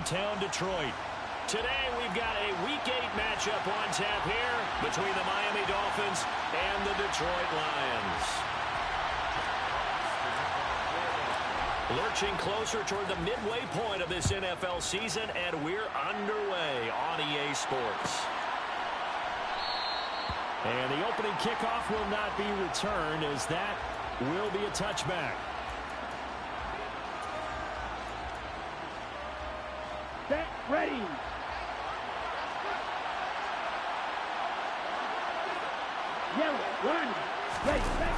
hometown Detroit. Today we've got a Week 8 matchup on tap here between the Miami Dolphins and the Detroit Lions. Lurching closer toward the midway point of this NFL season, and we're underway on EA Sports. And the opening kickoff will not be returned, as that will be a touchback. Set, ready. Yellow, run. Ready, set.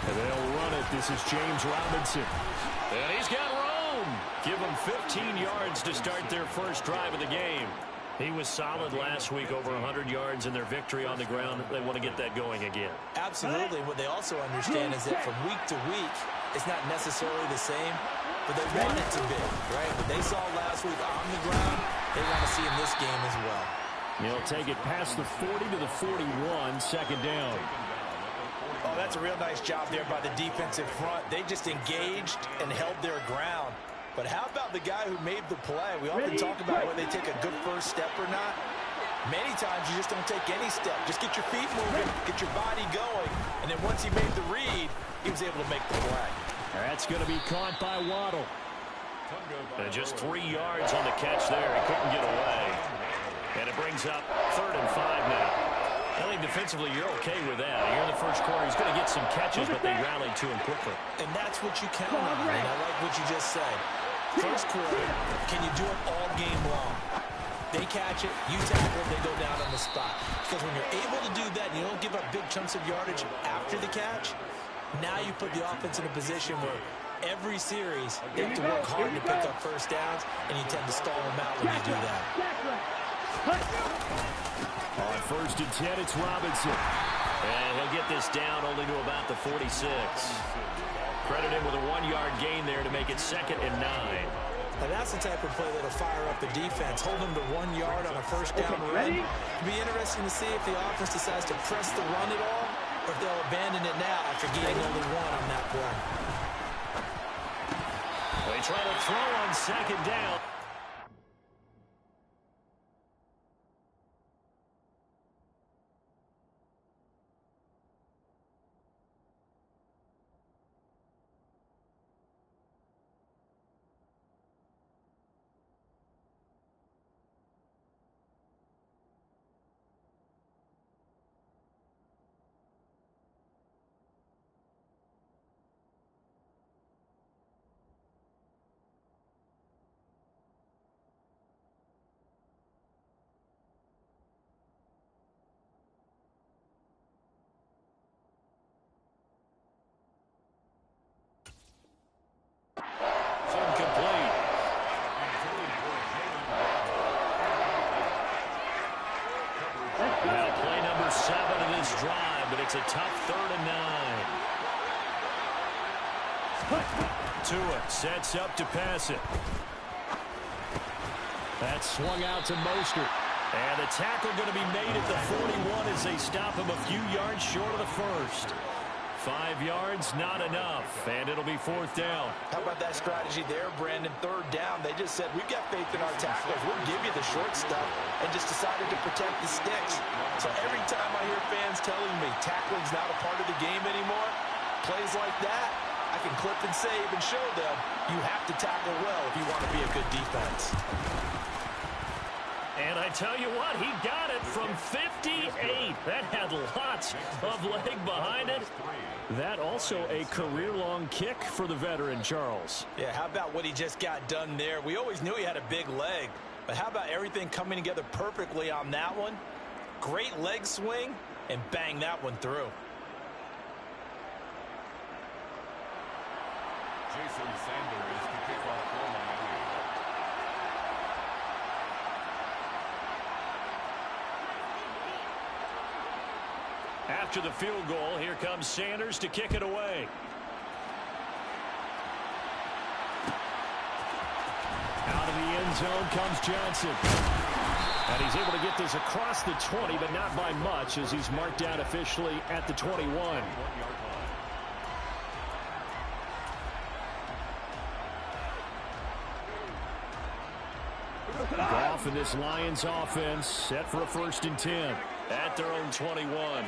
And they'll run it. This is James Robinson. And he's got room. Give them 15 yards to start their first drive of the game. He was solid last week, over 100 yards in their victory on the ground. They want to get that going again. Absolutely. What they also understand is that from week to week, it's not necessarily the same, but they want it to be, right? What they saw last week on the ground, they want to see in this game as well. He'll take it past the 40 to the 41, second down. Oh, that's a real nice job there by the defensive front. They just engaged and held their ground. But how about the guy who made the play? We often talk about whether they take a good first step or not. Many times you just don't take any step. Just get your feet moving, get your body going, and then once he made the read, he was able to make the play. That's going to be caught by Waddle. And just 3 yards on the catch there. He couldn't get away. And it brings up 3rd and 5 now. I think defensively you're okay with that. Here in the first quarter, he's going to get some catches, but they rallied to him quickly. And that's what you count on, and I like what you just said. First quarter, can you do it all game long? They catch it, you tackle it, they go down on the spot. Because when you're able to do that, and you don't give up big chunks of yardage after the catch, now you put the offense in a position where every series, they have to work hard to pick up first downs, and you tend to stall them out when you do that. On 1st and 10, it's Robinson. And he'll get this down only to about the 46. Credit him with a 1-yard gain there to make it 2nd and 9. And that's the type of play that'll fire up the defense. Hold them to 1 yard on a first down run. It'll be interesting to see if the offense decides to press the run at all, or if they'll abandon it now after gaining only 1 on that play. They try to throw on 2nd down. Now play number 7 of this drive, but it's a tough 3rd and 9. Tua sets up to pass it. That's swung out to Mostert. And the tackle going to be made at the 41 as they stop him a few yards short of the first. 5 yards, not enough, and it'll be 4th down. How about that strategy there, Brandon? 3rd down, they just said, we've got faith in our tacklers. We'll give you the short stuff, and just decided to protect the sticks. So every time I hear fans telling me tackling's not a part of the game anymore, plays like that, I can clip and save and show them you have to tackle well if you want to be a good defense. And I tell you what, he got it from 58. That had lots of leg behind it. That also a career-long kick for the veteran, Charles. Yeah, how about what he just got done there? We always knew he had a big leg, but how about everything coming together perfectly on that one? Great leg swing, and bang that one through. Jason Sanders to kick off for Miami. After the field goal, here comes Sanders to kick it away. Out of the end zone comes Johnson. And he's able to get this across the 20, but not by much, as he's marked down officially at the 21. Goff and this Lions offense set for a 1st and 10. At their own 21.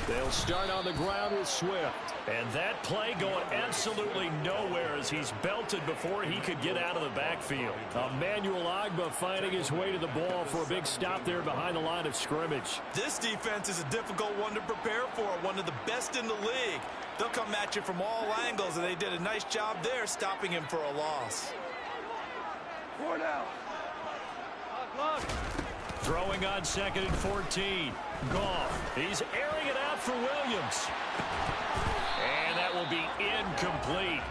They'll start on the ground with Swift. And that play going absolutely nowhere as he's belted before he could get out of the backfield. Emmanuel Ogbah finding his way to the ball for a big stop there behind the line of scrimmage. This defense is a difficult one to prepare for, one of the best in the league. They'll come at you from all angles, and they did a nice job there stopping him for a loss. 4 down. Throwing on 2nd and 14. Goff. He's airing it out for Williams. And that will be incomplete.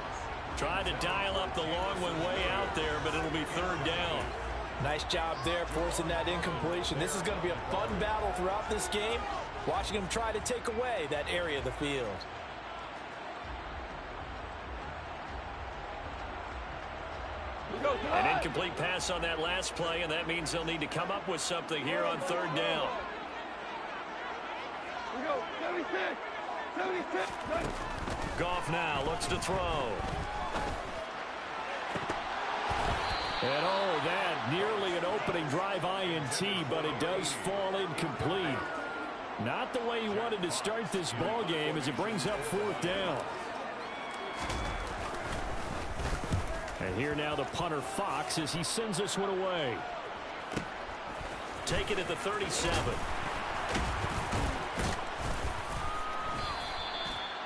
Trying to dial up the long one way out there, but it'll be 3rd down. Nice job there forcing that incompletion. This is going to be a fun battle throughout this game, watching him try to take away that area of the field. An incomplete pass on that last play, and that means they'll need to come up with something here on 3rd down. We go. 76. 76. Goff now looks to throw. And oh, that nearly an opening drive INT, but it does fall incomplete. Not the way he wanted to start this ball game as it brings up 4th down. And here now the punter Fox as he sends this one away. Take it at the 37.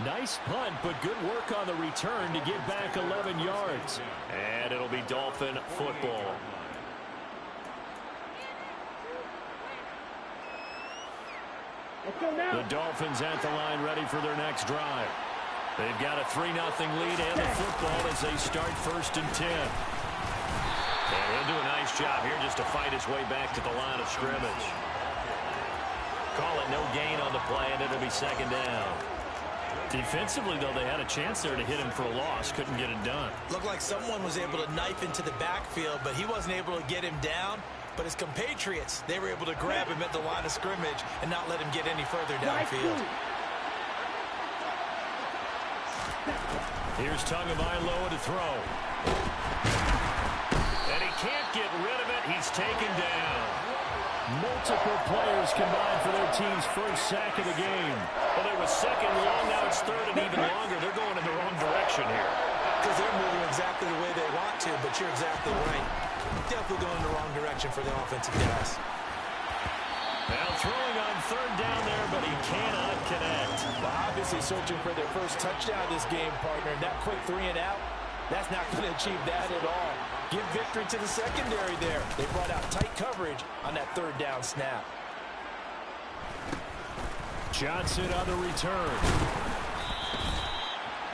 Nice punt, but good work on the return to get back 11 yards. And it'll be Dolphin football. Let's go now. The Dolphins at the line ready for their next drive. They've got a 3-0 lead and the football as they start 1st and 10. And he'll do a nice job here just to fight his way back to the line of scrimmage. Call it no gain on the play, and it'll be 2nd down. Defensively, though, they had a chance there to hit him for a loss. Couldn't get it done. Looked like someone was able to knife into the backfield, but he wasn't able to get him down. But his compatriots, they were able to grab him at the line of scrimmage and not let him get any further downfield. Here's Tagovailoa to throw. And he can't get rid of it. He's taken down. Multiple players combined for their team's first sack of the game. Well, it was 2nd long. Now it's 3rd and even longer. They're going in the wrong direction here. Because they're moving exactly the way they want to, but you're exactly right. Definitely going in the wrong direction for the offensive guys. Now throwing on 3rd down there, but he cannot connect. Well, obviously searching for their first touchdown this game, partner. And that quick 3 and out, that's not going to achieve that at all. Give victory to the secondary there. They brought out tight coverage on that 3rd down snap. Johnson on the return.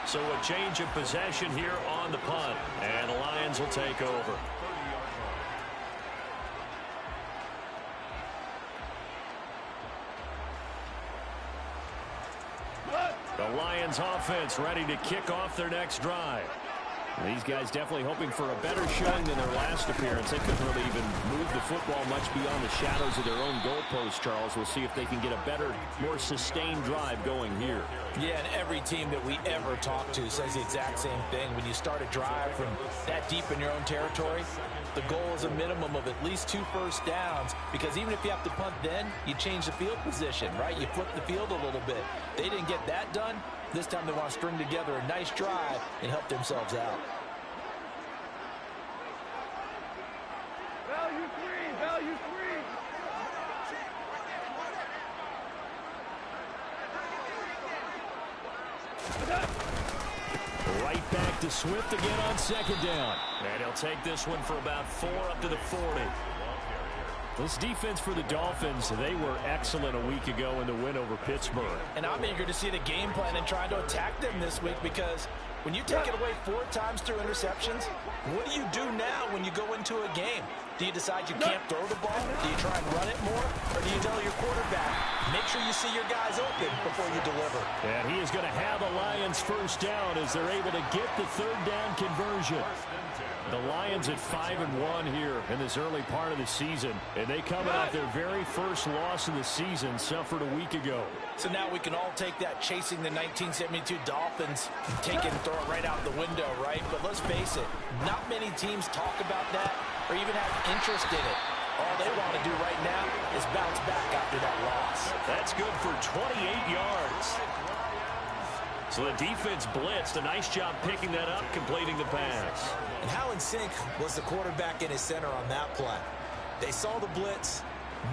So a change of possession here on the punt, and the Lions will take over. The Lions offense ready to kick off their next drive. These guys definitely hoping for a better showing than their last appearance. They couldn't really even move the football much beyond the shadows of their own goalpost, Charles. We'll see if they can get a better, more sustained drive going here. Yeah, and every team that we ever talk to says the exact same thing. When you start a drive from that deep in your own territory, the goal is a minimum of at least 2 first downs, because even if you have to punt then, you change the field position, right? You flip the field a little bit. They didn't get that done. This time they want to string together a nice drive and help themselves out. Value 3. Value 3. Right back to Swift again on 2nd down. And he'll take this one for about 4 up to the 40. This defense for the Dolphins, they were excellent a week ago in the win over Pittsburgh. And I'm eager to see the game plan and trying to attack them this week, because when you take it away 4 times through interceptions, what do you do now when you go into a game? Do you decide you can't throw the ball? Do you try and run it more? Or do you tell your quarterback, make sure you see your guys open before you deliver? And he is going to have a Lions first down as they're able to get the 3rd down conversion. The Lions at 5-1 here in this early part of the season. And they come off their very first loss of the season, suffered a week ago. So now we can all take that chasing the 1972 Dolphins, take it and throw it right out the window, right? But let's face it, not many teams talk about that or even have interest in it. All they want to do right now is bounce back after that loss. That's good for 28 yards. So the defense blitzed. A nice job picking that up, completing the pass. And how in sync was the quarterback and his center on that play? They saw the blitz,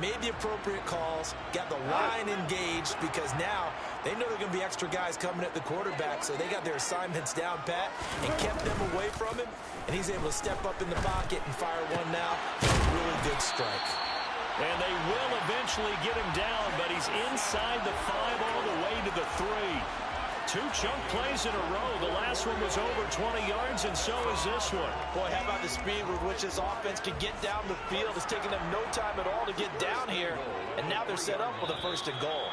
made the appropriate calls, got the line engaged because now they know there are going to be extra guys coming at the quarterback, so they got their assignments down pat and kept them away from him, and he's able to step up in the pocket and fire one now. Really good strike. And they will eventually get him down, but he's inside the 5 all the way to the 3. 2 chunk plays in a row. The last one was over 20 yards, and so is this one. Boy, how about the speed with which this offense can get down the field? It's taking them no time at all to get down here, and now they're set up with a 1st and goal.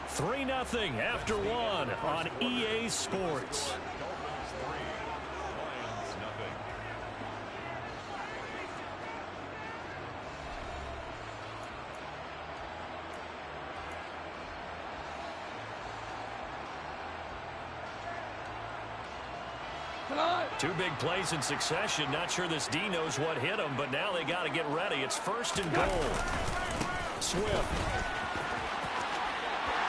3-0 after 1 on EA Sports. Two big plays in succession. Not sure this D knows what hit him, but now they got to get ready. It's 1st and goal. Swift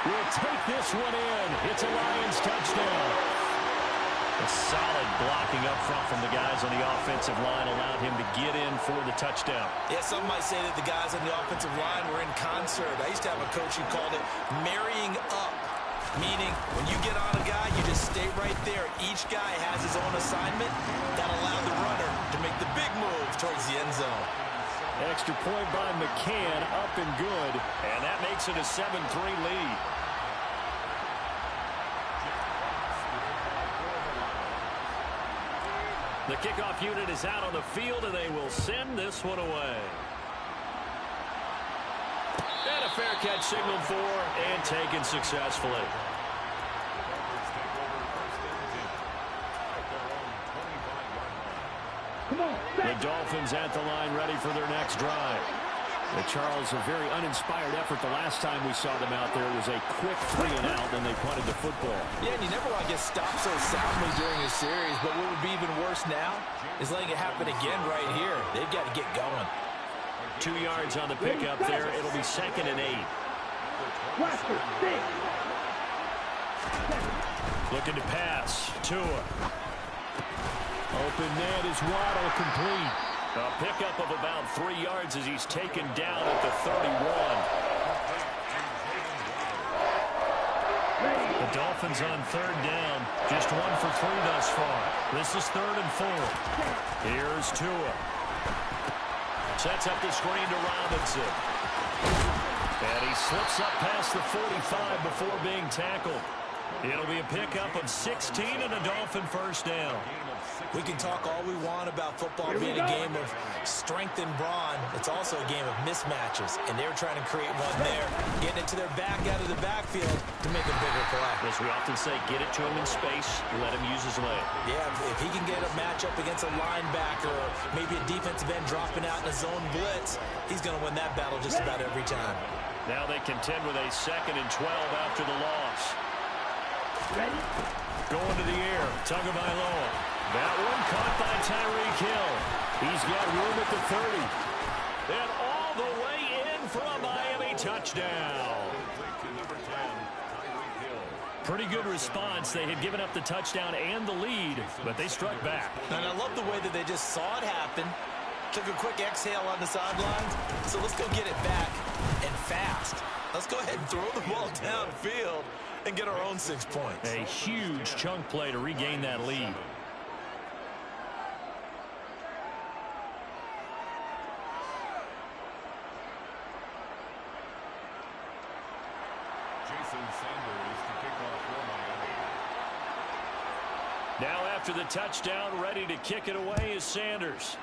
will take this one in. It's a Lions touchdown. A solid blocking up front from the guys on the offensive line allowed him to get in for the touchdown. Yeah, some might say that the guys on the offensive line were in concert. I used to have a coach who called it marrying up. Meaning, when you get on a guy, you just stay right there. Each guy has his own assignment. That allowed the runner to make the big move towards the end zone. Extra point by McCann, up and good. And that makes it a 7-3 lead. The kickoff unit is out on the field, and they will send this one away. And a fair catch signaled for and taken successfully. The Dolphins at the line ready for their next drive. The Charles, a very uninspired effort the last time we saw them out there. It was a quick 3-and-out, then they punted the football. Yeah, and you never want to get stopped so soundly during a series, but what would be even worse now is letting it happen again right here. They've got to get going. 2 yards on the pickup there. It'll be 2nd and 8. Looking to pass. Tua. Open net is Waddle, complete. A pickup of about 3 yards as he's taken down at the 31. The Dolphins on 3rd down. Just 1 for 3 thus far. This is 3rd and 4. Here's Tua. Sets up the screen to Robinson. And he slips up past the 45 before being tackled. It'll be a pickup of 16 and a Dolphin 1st down. We can talk all we want about football being a game of strength and brawn. It's also a game of mismatches, and they're trying to create one there, getting it to their back out of the backfield to make a bigger play. As we often say, get it to him in space, let him use his leg. Yeah, if he can get a matchup against a linebacker or maybe a defensive end dropping out in a zone blitz, he's going to win that battle just about every time. Now they contend with a 2nd and 12 after the loss. Going to the air, Tagovailoa. That one caught by Tyreek Hill. He's got room at the 30. And all the way in for a Miami touchdown. Pretty good response. They had given up the touchdown and the lead, but they struck back. And I love the way that they just saw it happen. Took a quick exhale on the sidelines. So let's go get it back and fast. Let's go ahead and throw the ball downfield and get our own 6 points. A huge chunk play to regain that lead. Now after the touchdown, ready to kick it away is Sanders.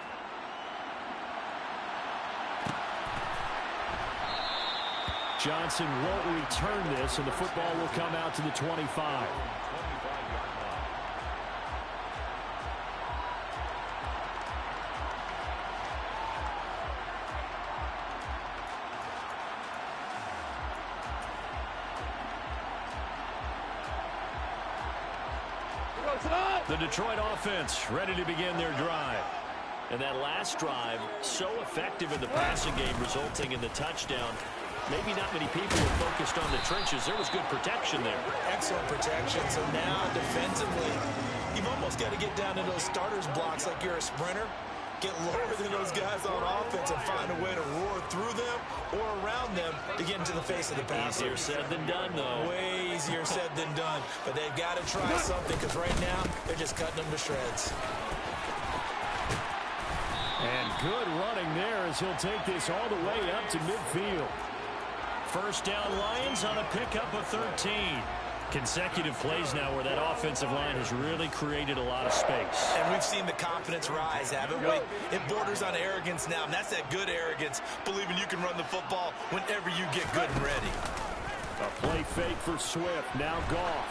Johnson won't return this, and the football will come out to the 25. The Detroit offense ready to begin their drive. And that last drive, so effective in the passing game, resulting in the touchdown. Maybe not many people were focused on the trenches. There was good protection there. Excellent protection. So now, defensively, you've almost got to get down to those starters blocks like you're a sprinter. Get lower than those guys on offense and find a way to roar through them or around them to get into the face of the passer. Easier said than done, though. Way easier said than done. But they've got to try something because right now they're just cutting them to shreds. And good running there as he'll take this all the way up to midfield. First down, Lions on a pickup of 13. Consecutive plays now where that offensive line has really created a lot of space. And we've seen the confidence rise, haven't we? It borders on arrogance now, and that's that good arrogance, believing you can run the football whenever you get good and ready. A play fake for Swift, now Goff.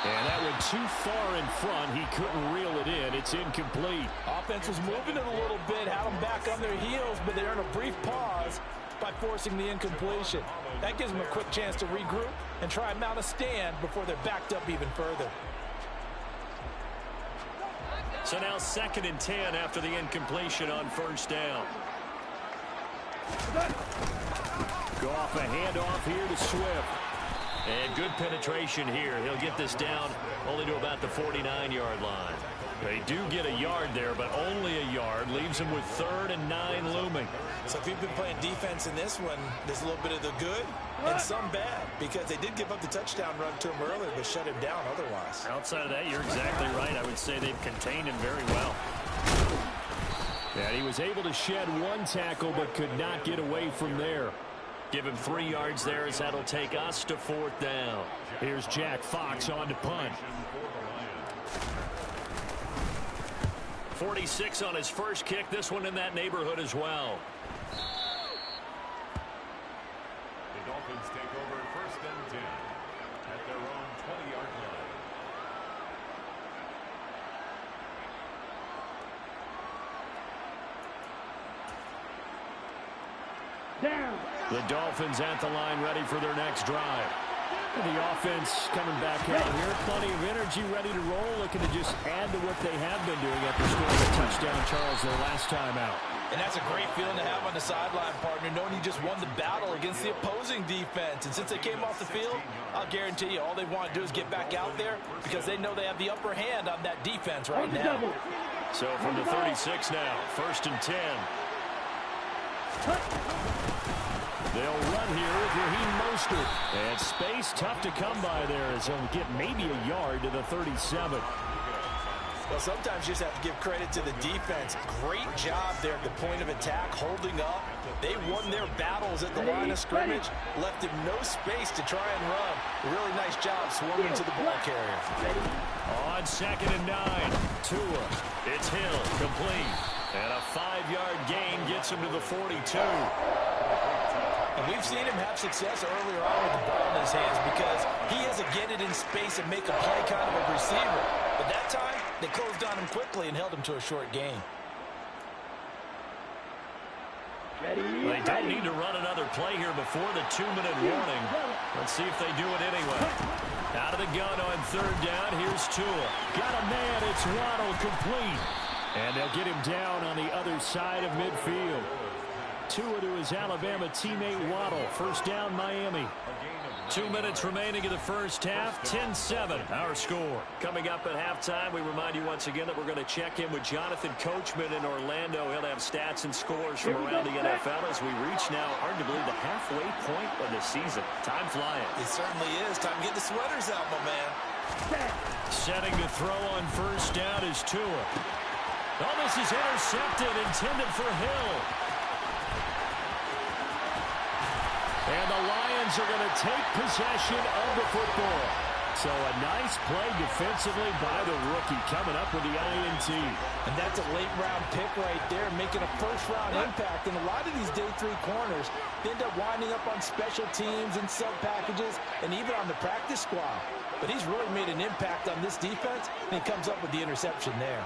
And that went too far in front. He couldn't reel it in. It's incomplete. Offense was moving it a little bit, had them back on their heels, but they earned a brief pause by forcing the incompletion. That gives them a quick chance to regroup and try and mount a stand before they're backed up even further. So now 2nd and 10 after the incompletion on first down. Goff, a handoff here to Swift. And good penetration here. He'll get this down only to about the 49-yard line. They do get a yard there, but only a yard. Leaves them with 3rd and 9 looming. So if you've been playing defense in this one, there's a little bit of the good and some bad, because they did give up the touchdown run to him earlier, but shut him down otherwise. Outside of that, you're exactly right. I would say they've contained him very well. And he was able to shed one tackle, but could not get away from there. Give him 3 yards there as that'll take us to 4th down. Here's Jack Fox on to punt. 46 on his first kick. This one in that neighborhood as well. The Dolphins take over 1st and 10 at their own 20-yard line. Down. The Dolphins at the line ready for their next drive. And the offense coming back out here. Plenty of energy, ready to roll. Looking to just add to what they have been doing after scoring a touchdown, Charles, their last time out. And that's a great feeling to have on the sideline, partner, knowing you just won the battle against the opposing defense. And since they came off the field, I'll guarantee you all they want to do is get back out there because they know they have the upper hand on that defense right now. So from the 36 now, 1st and 10. They'll run here with Raheem Mostert. And space tough to come by there as he'll get maybe a yard to the 37. Well, sometimes you just have to give credit to the defense. Great job there at the point of attack, holding up. They won their battles at the line of scrimmage, left him no space to try and run. Really nice job swarming to the ball carrier. On 2nd and 9, Tua. It's Hill, complete. And a 5-yard gain gets him to the 42. And we've seen him have success earlier on with the ball in his hands because he has to get it in space and make a play kind of a receiver. But that time, they closed on him quickly and held him to a short gain. They don't need to run another play here before the 2-minute warning. Let's see if they do it anyway. Out of the gun on 3rd down. Here's Tua. Got a man. It's Waddle, complete. And they'll get him down on the other side of midfield. Tua to his Alabama teammate Waddle. First down, Miami. 2 minutes remaining in the first half. 10-7, our score. Coming up at halftime, we remind you once again that we're going to check in with Jonathan Coachman in Orlando. He'll have stats and scores from around the NFL as we reach now, hard to believe, the halfway point of the season. Time flying. It certainly is. Time to get the sweaters out, my man. Setting to throw on first down is Tua. Oh, this is intercepted, intended for Hill. And the Lions are going to take possession of the football. So a nice play defensively by the rookie coming up with the INT. And that's a late-round pick right there, making a first-round impact. And a lot of these day 3 corners end up winding up on special teams and sub-packages and even on the practice squad. But he's really made an impact on this defense, and he comes up with the interception there.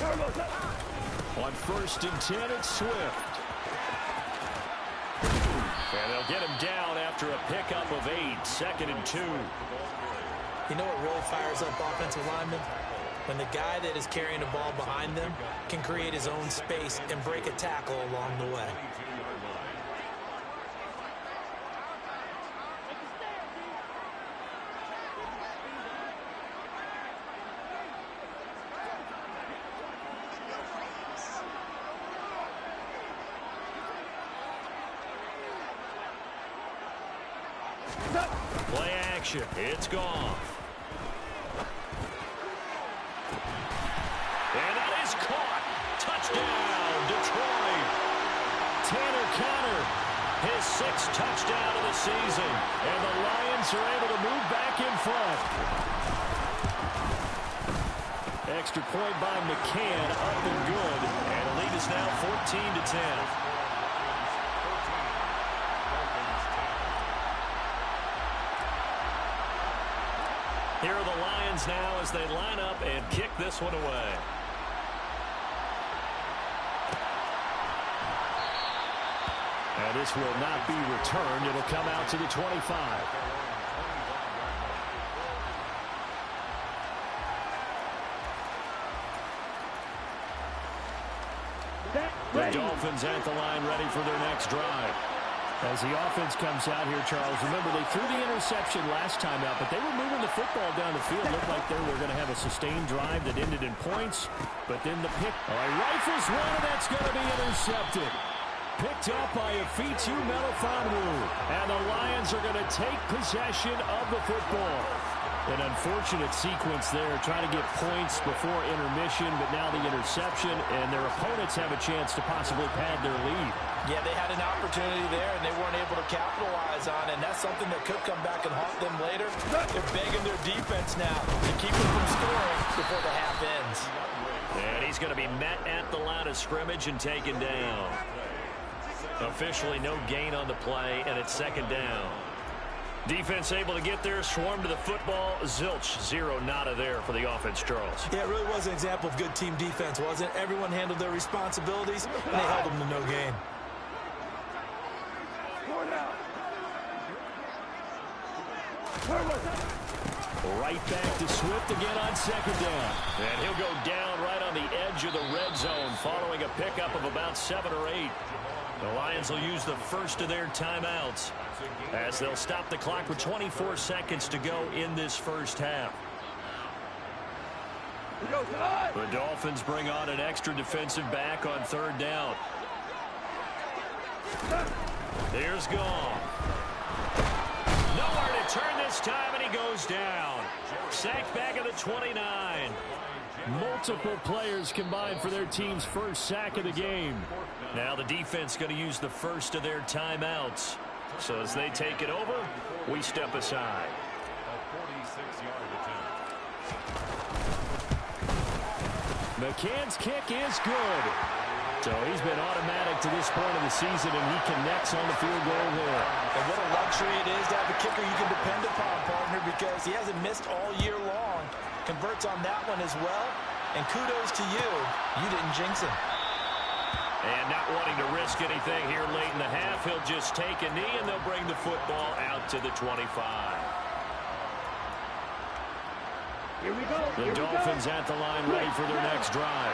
On 1st and 10, it's Swift. And they'll get him down after a pickup of 8, 2nd and 2. You know what really fires up offensive linemen? When the guy that is carrying the ball behind them can create his own space and break a tackle along the way. Play action. It's gone. And that is caught. Touchdown, Detroit. Tanner Conner, His 6th touchdown of the season. and the Lions are able to move back in front. Extra point by McCann, up and good. And the lead is now 14-10. Here are the Lions now as they line up and kick this one away. And this will not be returned. It'll come out to the 25. The Dolphins at the line ready for their next drive. As the offense comes out here, Charles, remember they threw the interception last time out, but they were moving the football down the field. Looked like they were going to have a sustained drive that ended in points, but then the pick. Rifles one, and that's going to be intercepted. Picked up by Afitu Melifonwu, and the Lions are going to take possession of the football. An unfortunate sequence there, trying to get points before intermission, but now the interception, and their opponents have a chance to possibly pad their lead. Yeah, they had an opportunity there, and they weren't able to capitalize on it, and that's something that could come back and haunt them later. They're begging their defense now to keep them from scoring before the half ends. And he's going to be met at the line of scrimmage and taken down. Officially no gain on the play, and it's 2nd down. Defense able to get there, swarm to the football. Zilch, 0 nada there for the offense, Charles. Yeah, it really was an example of good team defense, wasn't it? Everyone handled their responsibilities, and they held them to no gain. Right back to Swift again on 2nd down. And he'll go down right on the edge of the red zone following a pickup of about 7 or 8. The Lions will use the first of their timeouts as they'll stop the clock with 24 seconds to go in this first half. The Dolphins bring on an extra defensive back on 3rd down. Here's Gong. Nowhere to turn this time, and he goes down. Sacked back at the 29. Multiple players combined for their team's first sack of the game. Now the defense going to use the first of their timeouts. So as they take it over, we step aside. McCann's kick is good. So he's been automatic to this point of the season, and he connects on the field goal there. And what a luxury it is to have a kicker you can depend upon, partner, because he hasn't missed all year long. Converts on that one as well. And kudos to you. You didn't jinx him. And not wanting to risk anything here late in the half, he'll just take a knee, and they'll bring the football out to the 25. Here we go. The Dolphins at the line ready for their next drive.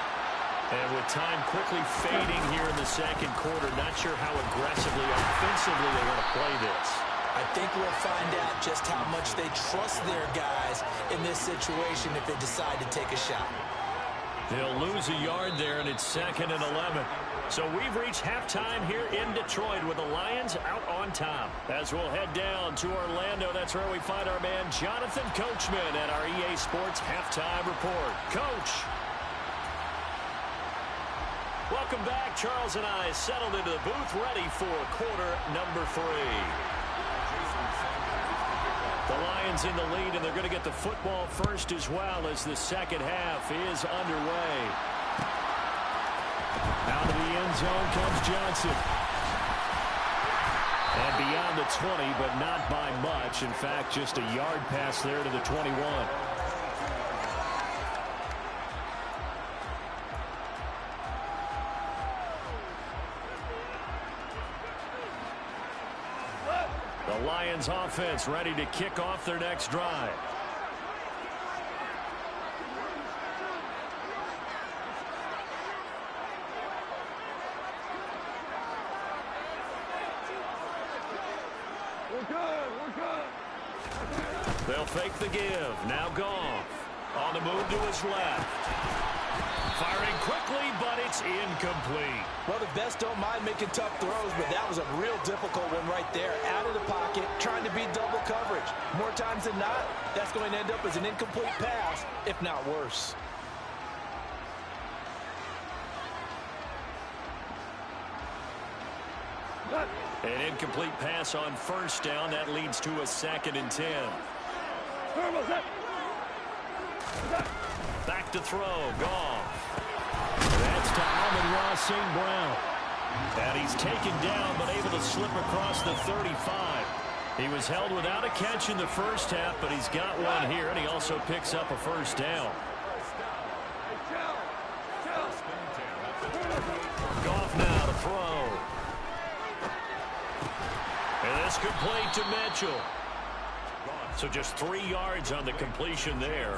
And with time quickly fading here in the 2nd quarter, not sure how aggressively, offensively they want to play this. I think we'll find out just how much they trust their guys in this situation if they decide to take a shot. They'll lose a yard there, and it's 2nd and 11. So we've reached halftime here in Detroit with the Lions out on top. As we'll head down to Orlando, that's where we find our man Jonathan Coachman at our EA Sports Halftime Report. Coach. Welcome back. Charles and I settled into the booth ready for quarter number 3. The Lions in the lead, and they're going to get the football first as well as the second half is underway. Out of the end zone comes Johnson. And beyond the 20, but not by much. In fact, just a yard pass there to the 21. The Lions offense ready to kick off their next drive. They'll fake the give. Now Goff. On the move to his left. Firing quickly, but it's incomplete. Well, the best don't mind making tough throws, but that was a real difficult one right there. Out of the pocket, trying to beat double coverage. More times than not, that's going to end up as an incomplete pass, if not worse. An incomplete pass on first down. That leads to a 2nd and 10. Back to throw. Goff. That's to Amon-Ra St. Brown. And he's taken down, but able to slip across the 35. He was held without a catch in the first half, but he's got one here, and he also picks up a first down. Goff now to throw. And that's complete to Mitchell. So just 3 yards on the completion there.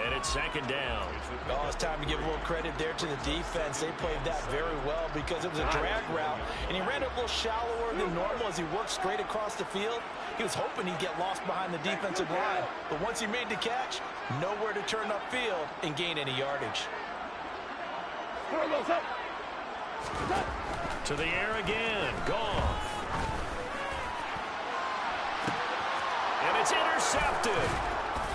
And it's 2nd down. Oh, it's time to give a little credit there to the defense. They played that very well because it was a drag route. And he ran it a little shallower than normal as he worked straight across the field. He was hoping he'd get lost behind the defensive line. But once he made the catch, nowhere to turn upfield and gain any yardage. To the air again. Goff. And it's intercepted.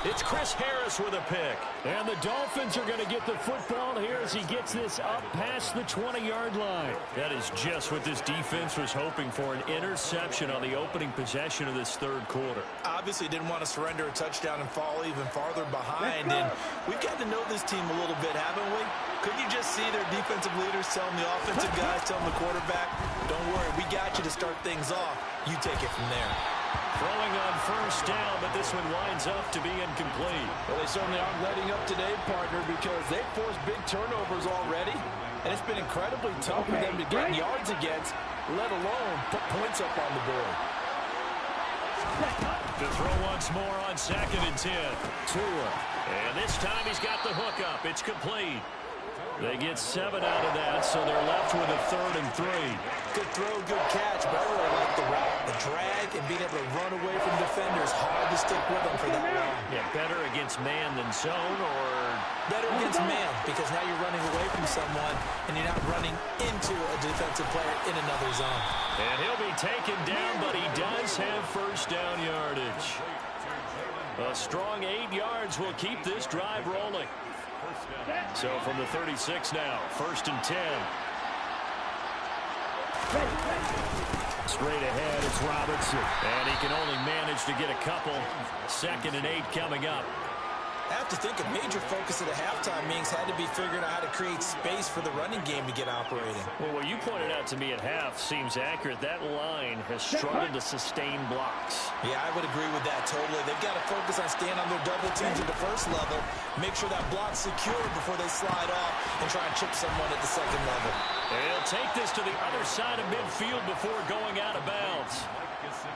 It's Chris Harris with a pick. And the Dolphins are going to get the football here as he gets this up past the 20-yard line. That is just what this defense was hoping for, an interception on the opening possession of this 3rd quarter. Obviously didn't want to surrender a touchdown and fall even farther behind. And we've got to know this team a little bit, haven't we? Couldn't you just see their defensive leaders telling the offensive guys, telling the quarterback, don't worry, we got you to start things off. You take it from there. Throwing on first down, but this one winds up to be incomplete. Well, they certainly aren't letting up today, partner, because they've forced big turnovers already. And it's been incredibly tough for them to get yards against, let alone put points up on the board. To throw once more on 2nd and 10. Tua. And this time he's got the hook up. It's complete. They get 7 out of that, so they're left with a 3rd and 3. Good throw, good catch, but I really like the route. The drag and being able to run away from defenders. Hard to stick with them for that long. Yeah, better against man than zone, or better against man, because now you're running away from someone and you're not running into a defensive player in another zone. And he'll be taken down, but he does have first down yardage. A strong 8 yards will keep this drive rolling. So from the 36 now, 1st and 10. Straight ahead, it's Robertson. And he can only manage to get a couple. 2nd and 8 coming up. I have to think a major focus at the halftime means had to be figuring out how to create space for the running game to get operating. Well, what you pointed out to me at half seems accurate. That line has struggled to sustain blocks. Yeah, I would agree with that totally. They've got to focus on staying on their double teams at the first level, make sure that block's secure before they slide off and try and chip someone at the 2nd level. They'll take this to the other side of midfield before going out of bounds.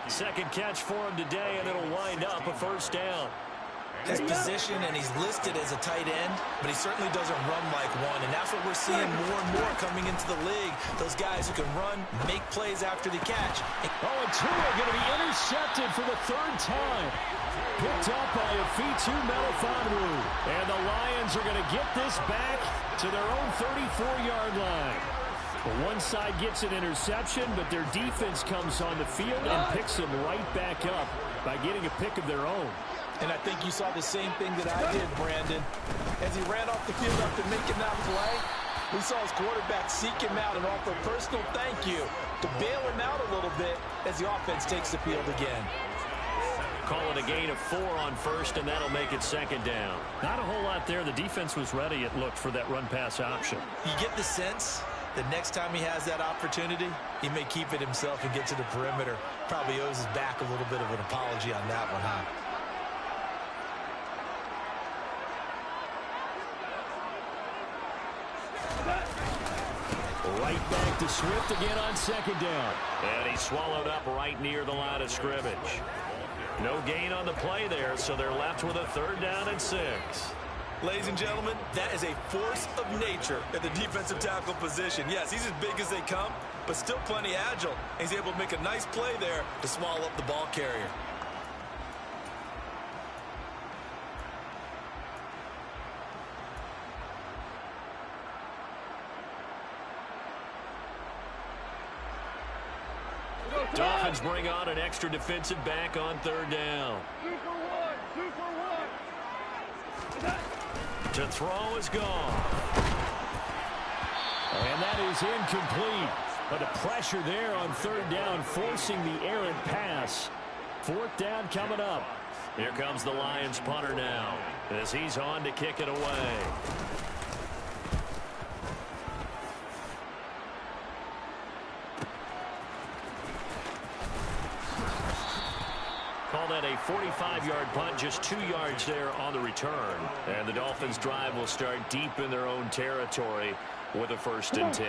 2nd catch for him today, and it'll wind up a first down. His position, and he's listed as a tight end, but he certainly doesn't run like one, and that's what we're seeing more and more coming into the league. Those guys who can run, make plays after the catch. Oh, and Tua going to be intercepted for the 3rd time. Picked up by Afitu Melifonwu. And the Lions are going to get this back to their own 34-yard line. Well, one side gets an interception, but their defense comes on the field and picks them right back up by getting a pick of their own. And I think you saw the same thing that I did, Brandon. As he ran off the field after making that play, we saw his quarterback seek him out and offer a personal thank you to bail him out a little bit as the offense takes the field again. Call it a gain of 4 on first, and that'll make it 2nd down. Not a whole lot there. The defense was ready, it looked, for that run-pass option. You get the sense that next time he has that opportunity, he may keep it himself and get to the perimeter. Probably owes his back a little bit of an apology on that one, huh? Right back to Swift again on second down. And he's swallowed up right near the line of scrimmage. No gain on the play there, so they're left with a 3rd down and 6. Ladies and gentlemen, that is a force of nature at the defensive tackle position. Yes, he's as big as they come, but still plenty agile. He's able to make a nice play there to swallow up the ball carrier. Dolphins bring on an extra defensive back on 3rd down. 2 for 1. To throw is gone. And that is incomplete. But the pressure there on 3rd down, forcing the errant pass. 4th down coming up. Here comes the Lions punter now, as he's on to kick it away. Call that a 45-yard punt, just 2 yards there on the return. And the Dolphins' drive will start deep in their own territory with a 1st and 10.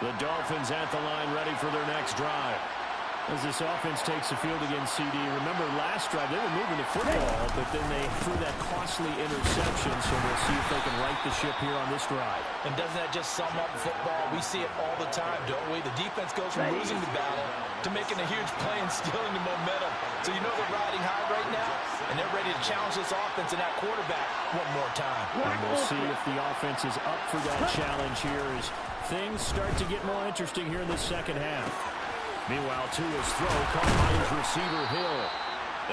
The Dolphins at the line ready for their next drive. As this offense takes the field against CD, remember last drive they were moving the football, but then they threw that costly interception, so we'll see if they can right the ship here on this drive. And doesn't that just sum up football? We see it all the time, don't we? The defense goes from losing the battle to making a huge play and stealing the momentum. So you know they're riding high right now, and they're ready to challenge this offense and that quarterback one more time. And we'll see if the offense is up for that challenge here as things start to get more interesting here in the second half. Meanwhile, Tua's throw caught by his receiver, Hill.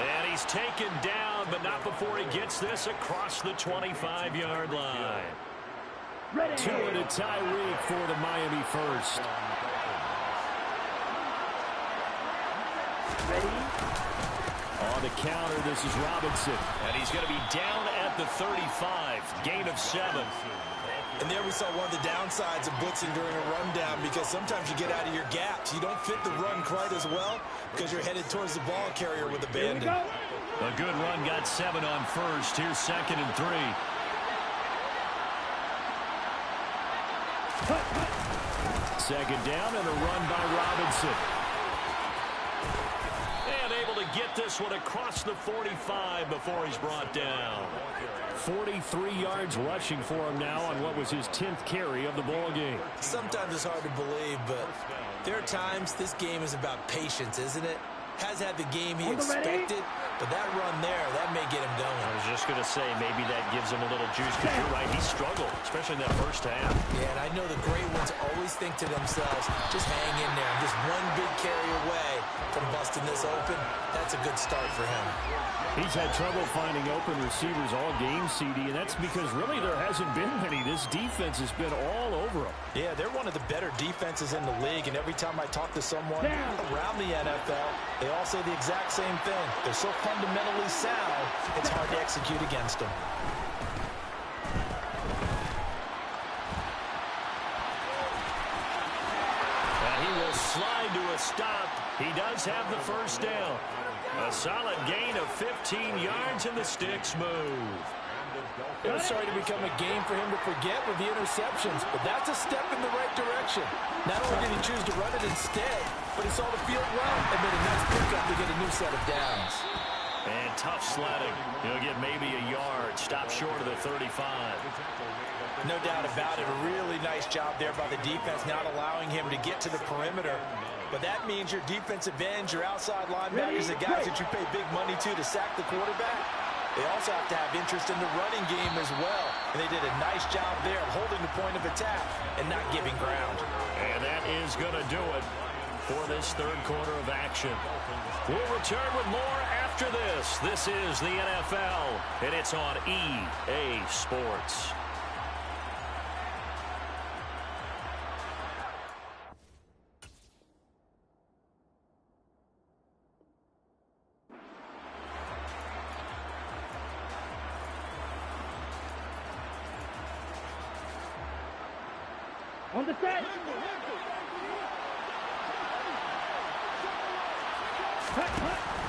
And he's taken down, but not before he gets this across the 25-yard line. Tua to Tyreek for the Miami first. On the counter, this is Robinson. And he's going to be down at the 35, gain of 7. And there we saw one of the downsides of blitzing during a rundown, because sometimes you get out of your gaps. You don't fit the run quite as well because you're headed towards the ball carrier with abandon. A good run got 7 on 1st. Here's 2nd and 3. Second down and a run by Robinson. And able to get this one across the 45 before he's brought down. 43 yards rushing for him now on what was his 10th carry of the ball game. Sometimes it's hard to believe, but there are times this game is about patience, isn't it? Has had the game he expected, but that run there, that may get him going. I was just going to say, maybe that gives him a little juice, because you're right, he struggled, especially in that first half. Yeah, and I know the great ones always think to themselves, just hang in there. I'm just one big carry away from busting this open. That's a good start for him. He's had trouble finding open receivers all game, CD, and that's because really there hasn't been many. This defense has been all over him. Yeah, they're one of the better defenses in the league, and every time I talk to someone around the NFL, they all say the exact same thing. They're so fundamentally sound, it's hard to execute against them. And he will slide to a stop. He does have the 1st down. A solid gain of 15 yards, and the sticks move. It was starting to become a game for him to forget with the interceptions, but that's a step in the right direction. Not only did he choose to run it instead, but he saw the field run and made a nice pickup to get a new set of downs. And tough sledding. He'll get maybe a yard. Stop short of the 35. No doubt about it. A really nice job there by the defense, not allowing him to get to the perimeter. But that means your defensive ends, your outside linebackers, the guys that you pay big money to sack the quarterback, they also have to have interest in the running game as well. And they did a nice job there of holding the point of attack and not giving ground. And that is going to do it for this 3rd quarter of action. We'll return with more after this. This is the NFL, and it's on EA Sports. On the set.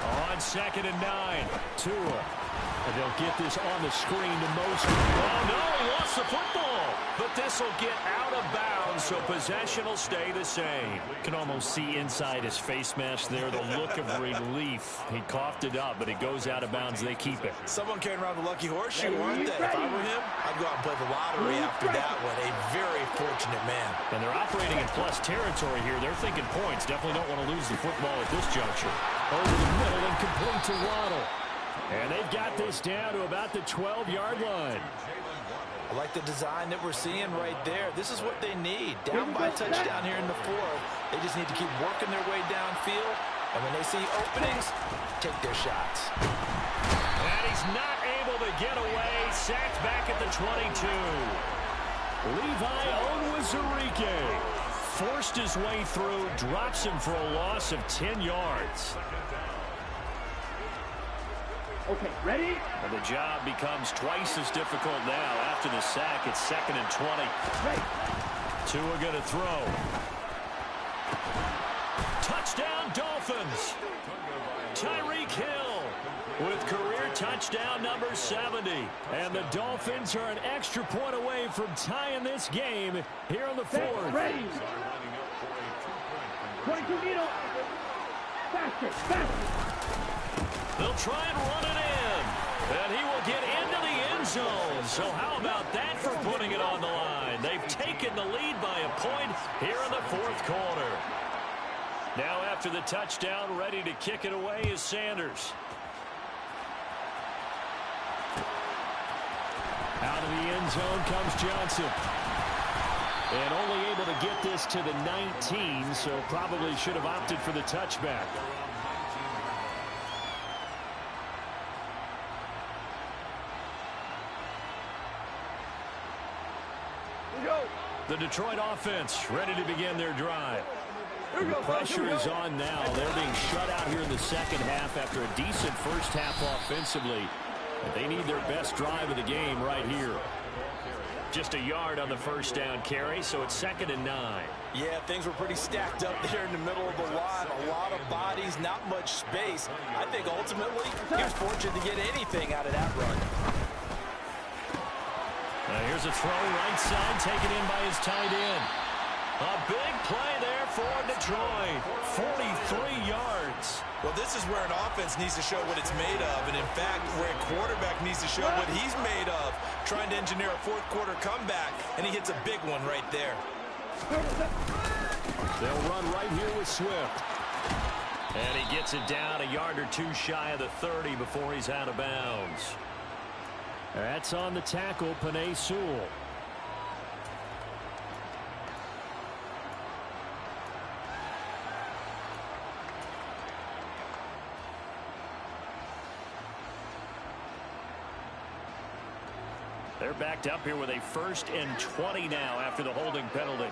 On 2nd and 9. Tua. And they'll get this on the screen to most. Oh, no, he lost the football. But this this will get out of bounds, so possession will stay the same. Can almost see inside his face mask there the look of relief. He coughed it up, but it goes out of bounds. They keep it. Someone carrying around the lucky horseshoe, aren't they? If I were him, I'd go out and play the lottery after that one. A very fortunate man. And they're operating in plus territory here. They're thinking points. Definitely don't want to lose the football at this juncture. Over the middle and complete to Waddle. And they've got this down to about the 12-yard line. I like the design that we're seeing right there. This is what they need. Down by a touchdown here in the fourth. They just need to keep working their way downfield. And when they see openings, take their shots. And he's not able to get away. Sacked back at the 22. Levi Onwuzurike forced his way through, drops him for a loss of 10 yards. Okay, ready? And the job becomes twice as difficult now. After the sack, it's 2nd and 20. Ready. Tua going to throw. Touchdown, Dolphins. Tyreek Hill with career touchdown number 70. And the Dolphins are an extra point away from tying this game here in the fourth. Ready. 22 needle. Faster, faster. They'll try and run it in. And he will get into the end zone. So how about that for putting it on the line? They've taken the lead by a point here in the fourth quarter. Now after the touchdown, ready to kick it away is Sanders. Out of the end zone comes Johnson. And only able to get this to the 19, so probably should have opted for the touchback. The Detroit offense ready to begin their drive. The pressure is on now. They're being shut out here in the second half after a decent first half offensively. But they need their best drive of the game right here. Just a yard on the first down carry, so it's 2nd and 9. Yeah, things were pretty stacked up there in the middle of the line. A lot of bodies, not much space. I think ultimately he was fortunate to get anything out of that run. Here's a throw right side taken in by his tight end. A big play there for Detroit. 43 yards. Well, this is where an offense needs to show what it's made of. And, in fact, where a quarterback needs to show what he's made of. Trying to engineer a fourth quarter comeback, and he hits a big one right there. They'll run right here with Swift. And he gets it down a yard or two shy of the 30 before he's out of bounds. That's on the tackle, Penei Sewell. They're backed up here with a 1st and 20 now after the holding penalty.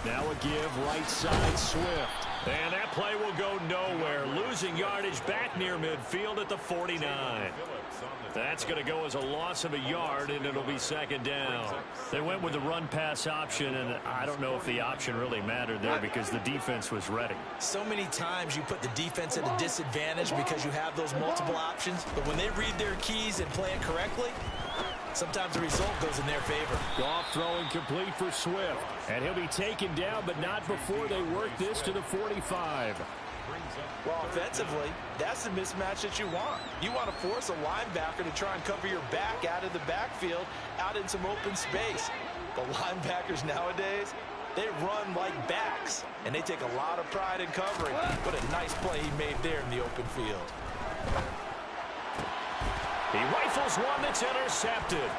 Now a give right side Swift. And that play will go nowhere. Losing yardage back near midfield at the 49. That's going to go as a loss of a yard, and it'll be 2nd down. They went with the run-pass option, and I don't know if the option really mattered there because the defense was ready. So many times you put the defense at a disadvantage because you have those multiple options, but when they read their keys and play it correctly, sometimes the result goes in their favor. Goff throwing complete for Swift. And he'll be taken down, but not before they work this to the 45. Well, offensively, that's the mismatch that you want. You want to force a linebacker to try and cover your back out of the backfield, out in some open space. But linebackers nowadays, they run like backs, and they take a lot of pride in covering. What a nice play he made there in the open field. He rifles one that's intercepted.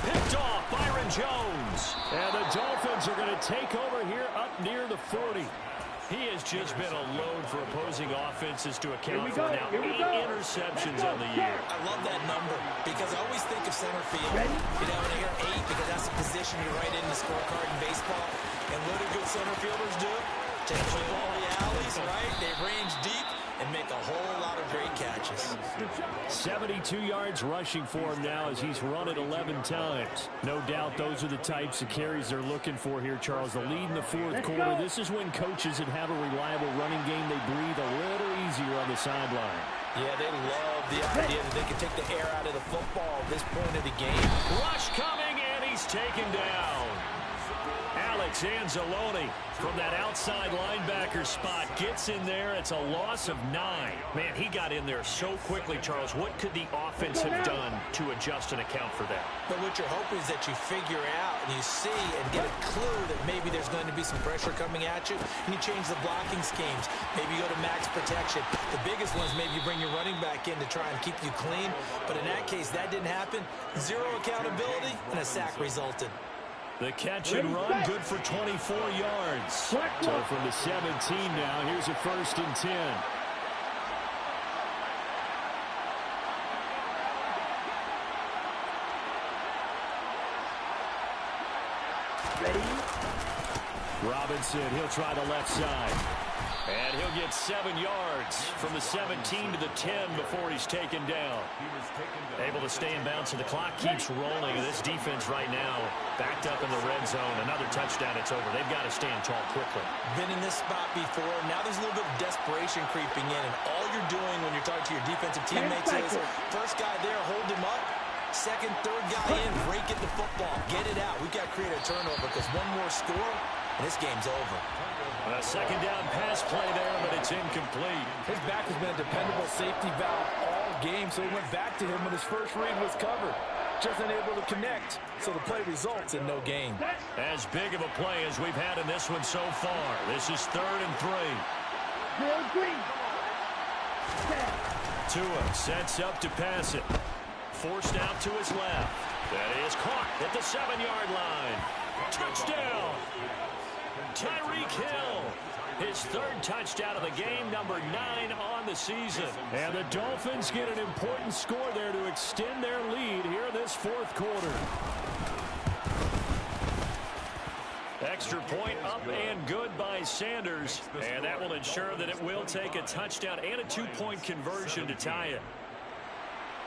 Picked off Byron Jones. And the Dolphins are going to take over here up near the 40. He has just been a load for opposing offenses to account for now 8 interceptions on the year. I love that number because I always think of center field. You know, when I hear 8 because that's the position you write in the scorecard in baseball. And what do good center fielders do? Take the ball the alleys, right? They range deep and make a whole lot of great catches. 72 yards rushing for him now as he's run it 11 times. No doubt those are the types of carries they're looking for here, Charles. The lead in the fourth quarter. This is when coaches that have a reliable running game, they breathe a little easier on the sideline. Yeah, they love the idea that they can take the air out of the football at this point of the game. Rushed coming, and he's taken down. Alex Anzalone from that outside linebacker spot gets in there. It's a loss of 9. Man, he got in there so quickly, Charles. What could the offense have done to adjust and account for that? But what you're hoping is that you figure out and you see and get a clue that maybe there's going to be some pressure coming at you, and you change the blocking schemes. Maybe you go to max protection. The biggest one is maybe you bring your running back in to try and keep you clean. But in that case, that didn't happen. 0 accountability, and a sack resulted. The catch and run, good for 24 yards. So from the 17 now, here's a 1st and 10. Ready? Robinson, he'll try the left side. And he'll get 7 yards from the 17 to the 10 before he's taken down. Able to stay in bounds, so the clock keeps rolling. And this defense right now backed up in the red zone. Another touchdown, it's over. They've got to stand tall quickly. Been in this spot before. Now there's a little bit of desperation creeping in. And all you're doing when you're talking to your defensive teammates is, first guy there, hold him up. Second, third guy in, break it the football. Get it out. We've got to create a turnover because one more score, and this game's over. A second down pass play there, but it's incomplete. His back has been a dependable safety valve all game, so he went back to him when his first read was covered. Just unable to connect, so the play results in no gain. As big of a play as we've had in this one so far. This is 3rd and 3. Bill Green. Tua sets up to pass it. Forced out to his left. That is caught at the 7-yard line. Touchdown! Tyreek Hill, his 3rd touchdown of the game, number 9 on the season. And the Dolphins get an important score there to extend their lead here in this 4th quarter. Extra point up and good by Sanders. And that will ensure that it will take a touchdown and a 2-point conversion to tie it.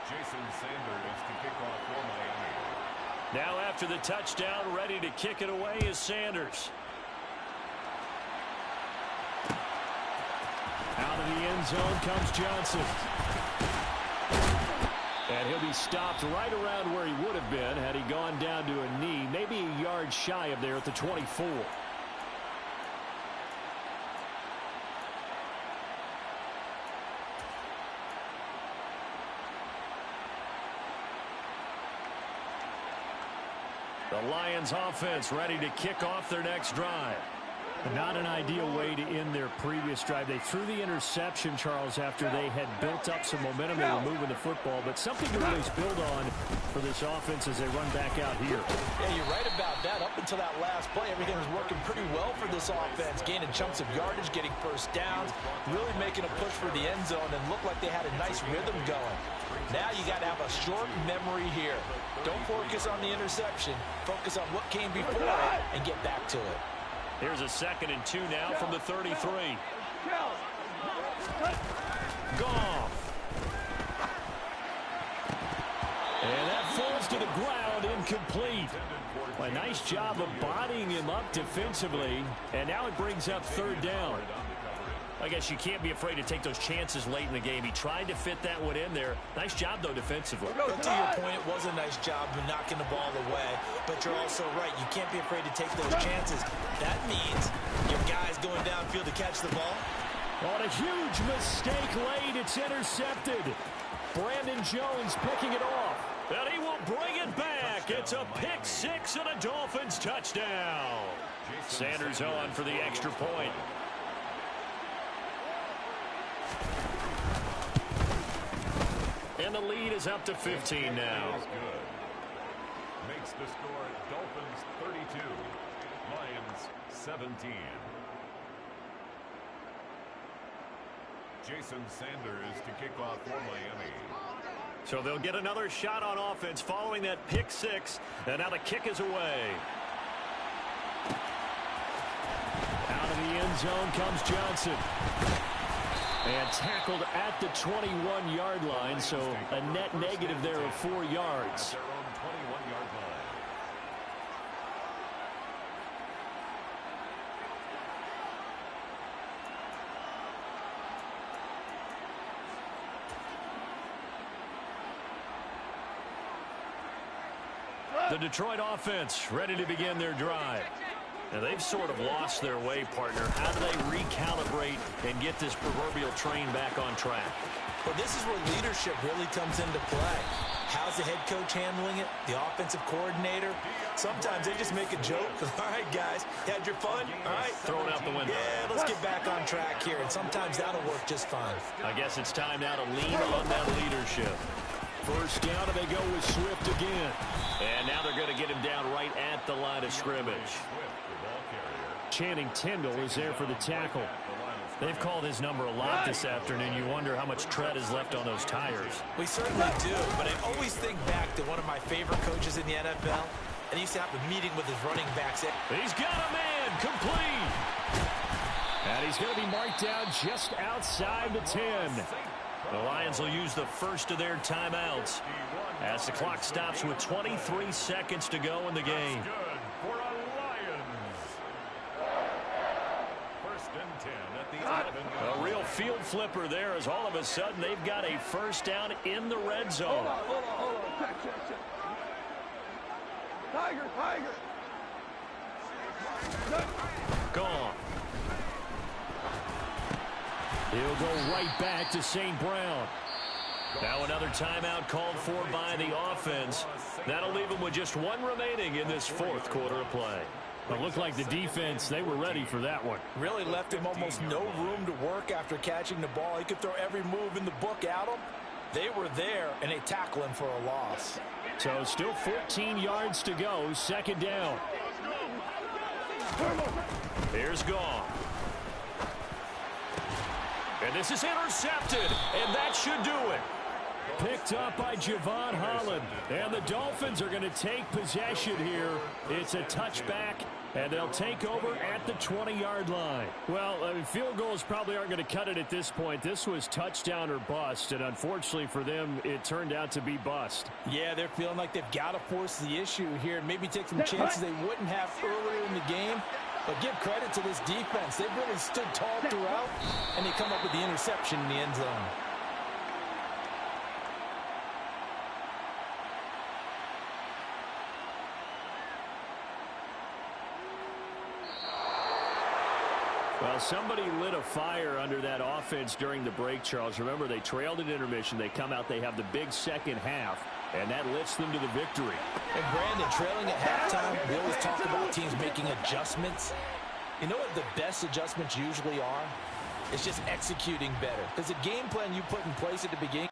Jason Sanders to kick off for Miami. Now after the touchdown, ready to kick it away is Sanders. Out of the end zone comes Johnson. And he'll be stopped right around where he would have been had he gone down to a knee, maybe a yard shy of there at the 24. The Lions offense ready to kick off their next drive. Not an ideal way to end their previous drive. They threw the interception, Charles, after they had built up some momentum. They were moving the football, but something to really build on for this offense as they run back out here. Yeah, you're right about that. Up until that last play, everything was working pretty well for this offense. Gaining chunks of yardage, getting first downs, really making a push for the end zone, and looked like they had a nice rhythm going. Now you got to have a short memory here. Don't focus on the interception. Focus on what came before it and get back to it. Here's a 2nd and 2 now from the 33. Goff. And that falls to the ground, incomplete. A nice job of bodying him up defensively, and now it brings up 3rd down. I guess you can't be afraid to take those chances late in the game. He tried to fit that one in there. Nice job, though, defensively. But to your point, it was a nice job of knocking the ball away. But you're also right. You can't be afraid to take those chances. That means your guy's going downfield to catch the ball. On a huge mistake late, it's intercepted. Brandon Jones picking it off. And he will bring it back. It's a pick 6 and a Dolphins touchdown. Sanders on for the extra point. And the lead is up to 15 now. Makes the score Dolphins 32, Lions 17. Jason Sanders to kick off for Miami. So they'll get another shot on offense following that pick 6. And now the kick is away. Out of the end zone comes Johnson. And tackled at the 21-yard line, so a net negative there of 4 yards. Their own 21-yard line. The Detroit offense ready to begin their drive. Now, they've sort of lost their way, partner. How do they recalibrate and get this proverbial train back on track? Well, this is where leadership really comes into play. How's the head coach handling it? The offensive coordinator? Sometimes they just make a joke. All right, guys, you had your fun? All right. Throw it out the window. Yeah, let's get back on track here. And sometimes that'll work just fine. I guess it's time now to lean on that leadership. First down, and they go with Swift again. And now they're going to get him down right at the line of scrimmage. Channing Tindall is there for the tackle. They've called his number a lot this afternoon. You wonder how much tread is left on those tires. We certainly do, but I always think back to one of my favorite coaches in the NFL, and he used to have a meeting with his running backs. He's got a man, complete. And he's going to be marked down just outside the 10. The Lions will use the first of their timeouts as the clock stops with 23 seconds to go in the game. A real field flipper there as all of a sudden they've got a first down in the red zone. Hold on. Check. Tiger. Gone. He'll go right back to St. Brown. Now another timeout called for by the offense. That'll leave them with just one remaining in this fourth quarter of play. It looked like the defense, they were ready for that one. Really left him almost no room to work after catching the ball. He could throw every move in the book at him. They were there, and they tackle him for a loss. So still 14 yards to go, second down. Here's Gone. And this is intercepted, and that should do it. Picked up by Javon Holland. And the Dolphins are going to take possession here. It's a touchback, and they'll take over at the 20-yard line. Well, field goals probably aren't going to cut it at this point. This was touchdown or bust, and unfortunately for them, it turned out to be bust. Yeah, they're feeling like they've got to force the issue here and maybe take some chances they wouldn't have earlier in the game. But give credit to this defense. They've really stood tall throughout, and they come up with the interception in the end zone. Well, somebody lit a fire under that offense during the break, Charles. Remember, they trailed at intermission. They come out, they have the big second half, and that lifts them to the victory. And Brandon, trailing at halftime, we always talk about teams making adjustments. You know what the best adjustments usually are? It's just executing better. Because the game plan you put in place at the beginning